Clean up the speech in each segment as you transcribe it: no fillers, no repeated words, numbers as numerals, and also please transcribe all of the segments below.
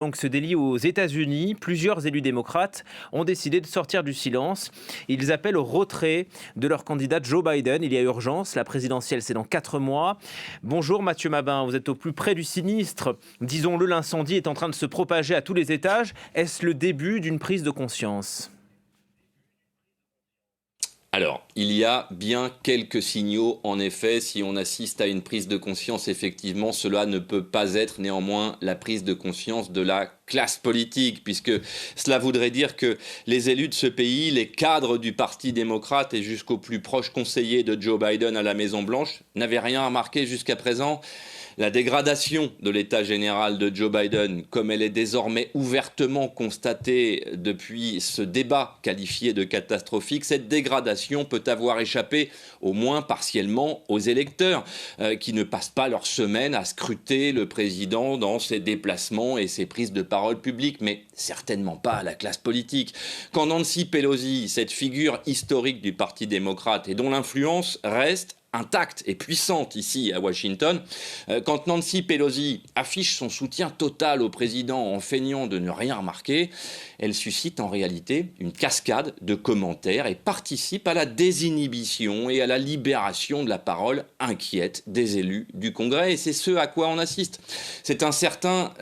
Donc se délie aux États-Unis, plusieurs élus démocrates ont décidé de sortir du silence. Ils appellent au retrait de leur candidat Joe Biden. Il y a urgence, la présidentielle c'est dans 4 mois. Bonjour Mathieu Mabin, vous êtes au plus près du sinistre. Disons-le, l'incendie est en train de se propager à tous les étages. Est-ce le début d'une prise de conscience ? Alors, il y a bien quelques signaux, en effet, si on assiste à une prise de conscience, effectivement, cela ne peut pas être néanmoins la prise de conscience de la classe politique, puisque cela voudrait dire que les élus de ce pays, les cadres du Parti démocrate et jusqu'aux plus proches conseillers de Joe Biden à la Maison-Blanche, n'avaient rien remarqué jusqu'à présent. La dégradation de l'état général de Joe Biden, comme elle est désormais ouvertement constatée depuis ce débat qualifié de catastrophique, cette dégradation peut avoir échappé, au moins partiellement, aux électeurs qui ne passent pas leur semaine à scruter le président dans ses déplacements et ses prises de parole publiques, mais certainement pas à la classe politique. Quand Nancy Pelosi, cette figure historique du Parti démocrate et dont l'influence reste intacte et puissante ici à Washington, quand Nancy Pelosi affiche son soutien total au président en feignant de ne rien remarquer, elle suscite en réalité une cascade de commentaires et participe à la désinhibition et à la libération de la parole inquiète des élus du Congrès. Et c'est ce à quoi on assiste. C'est un certain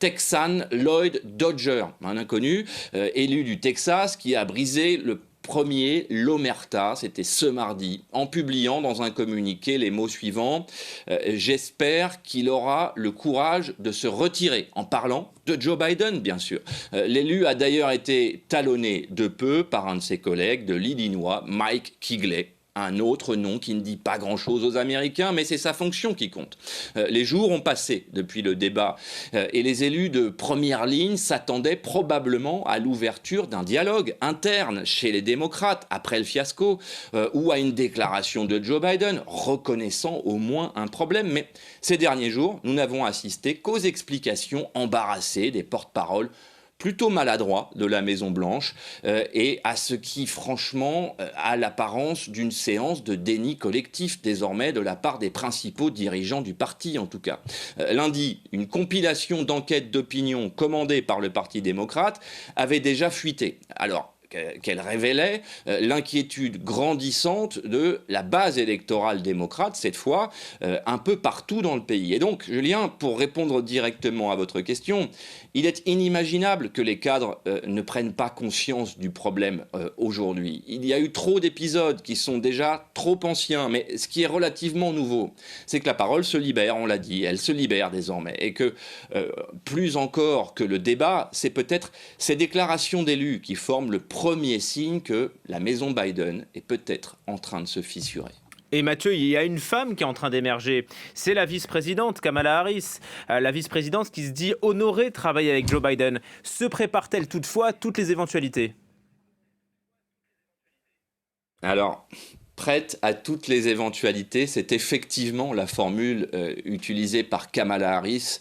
Texan Lloyd Dodger, un inconnu, élu du Texas, qui a brisé le premier l'omerta, c'était ce mardi, en publiant dans un communiqué les mots suivants « J'espère qu'il aura le courage de se retirer », en parlant de Joe Biden, bien sûr. L'élu a d'ailleurs été talonné de peu par un de ses collègues de l'Illinois, Mike Kigley. Un autre nom qui ne dit pas grand-chose aux Américains, mais c'est sa fonction qui compte. Les jours ont passé depuis le débat et les élus de première ligne s'attendaient probablement à l'ouverture d'un dialogue interne chez les démocrates après le fiasco ou à une déclaration de Joe Biden reconnaissant au moins un problème. Mais ces derniers jours, nous n'avons assisté qu'aux explications embarrassées des porte-paroles plutôt maladroit de la Maison-Blanche et à ce qui, franchement, a l'apparence d'une séance de déni collectif désormais de la part des principaux dirigeants du parti, en tout cas. Lundi, une compilation d'enquêtes d'opinion commandée par le Parti démocrate avait déjà fuité. Alors, qu'elle révélait l'inquiétude grandissante de la base électorale démocrate, cette fois, un peu partout dans le pays. Et donc, Julien, pour répondre directement à votre question, il est inimaginable que les cadres ne prennent pas conscience du problème aujourd'hui. Il y a eu trop d'épisodes qui sont déjà trop anciens, mais ce qui est relativement nouveau, c'est que la parole se libère, on l'a dit, elle se libère désormais, et que plus encore que le débat, c'est peut-être ces déclarations d'élus qui forment le premier signe que la maison Biden est peut-être en train de se fissurer. Et Mathieu, il y a une femme qui est en train d'émerger. C'est la vice-présidente, Kamala Harris. La vice-présidente qui se dit honorée de travailler avec Joe Biden. Se prépare-t-elle toutefois à toutes les éventualités ? Alors, prête à toutes les éventualités, c'est effectivement la formule utilisée par Kamala Harris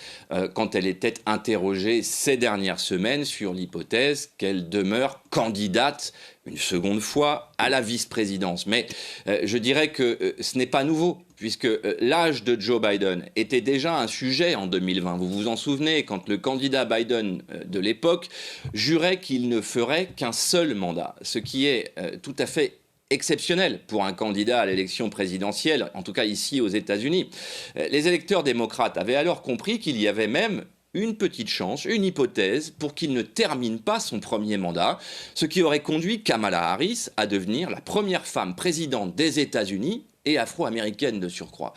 quand elle était interrogée ces dernières semaines sur l'hypothèse qu'elle demeure candidate une seconde fois à la vice-présidence. Mais je dirais que ce n'est pas nouveau, puisque l'âge de Joe Biden était déjà un sujet en 2020. Vous vous en souvenez, quand le candidat Biden de l'époque jurait qu'il ne ferait qu'un seul mandat, ce qui est tout à fait exceptionnel pour un candidat à l'élection présidentielle, en tout cas ici aux États-Unis. Les électeurs démocrates avaient alors compris qu'il y avait même une petite chance, une hypothèse pour qu'il ne termine pas son premier mandat, ce qui aurait conduit Kamala Harris à devenir la première femme présidente des États-Unis et afro-américaine de surcroît.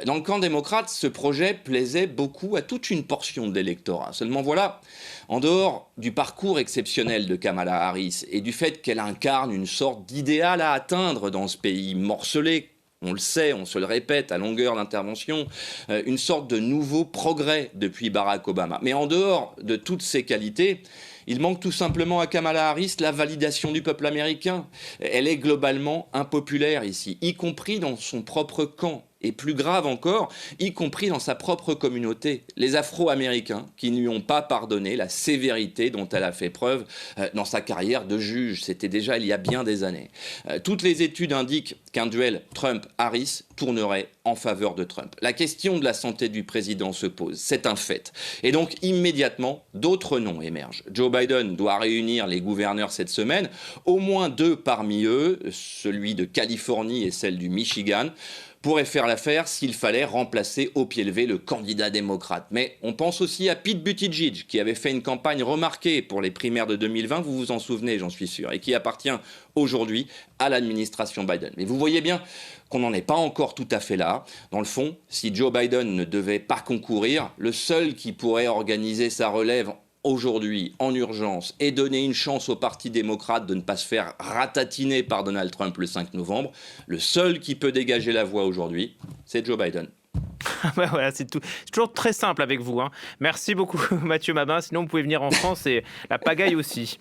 Dans le camp démocrate, ce projet plaisait beaucoup à toute une portion de l'électorat. Seulement voilà, en dehors du parcours exceptionnel de Kamala Harris et du fait qu'elle incarne une sorte d'idéal à atteindre dans ce pays morcelé, on le sait, on se le répète à longueur d'intervention, une sorte de nouveau progrès depuis Barack Obama. Mais en dehors de toutes ces qualités, il manque tout simplement à Kamala Harris la validation du peuple américain. Elle est globalement impopulaire ici, y compris dans son propre camp. et plus grave encore, y compris dans sa propre communauté. Les Afro-Américains qui ne lui ont pas pardonné la sévérité dont elle a fait preuve dans sa carrière de juge. C'était déjà il y a bien des années. Toutes les études indiquent qu'un duel Trump-Harris tournerait en faveur de Trump. La question de la santé du président se pose, c'est un fait. Et donc immédiatement, d'autres noms émergent. Joe Biden doit réunir les gouverneurs cette semaine, au moins 2 parmi eux, celui de Californie et celle du Michigan, pourrait faire l'affaire s'il fallait remplacer au pied levé le candidat démocrate. Mais on pense aussi à Pete Buttigieg, qui avait fait une campagne remarquée pour les primaires de 2020, vous vous en souvenez, j'en suis sûr, et qui appartient aujourd'hui à l'administration Biden. Mais vous voyez bien qu'on n'en est pas encore tout à fait là. Dans le fond, si Joe Biden ne devait pas concourir, le seul qui pourrait organiser sa relève aujourd'hui, en urgence, et donner une chance au Parti démocrate de ne pas se faire ratatiner par Donald Trump le 5 novembre, le seul qui peut dégager la voie aujourd'hui, c'est Joe Biden. Voilà, c'est toujours très simple avec vous, hein. Merci beaucoup Mathieu Mabin, sinon vous pouvez venir en France et la pagaille aussi.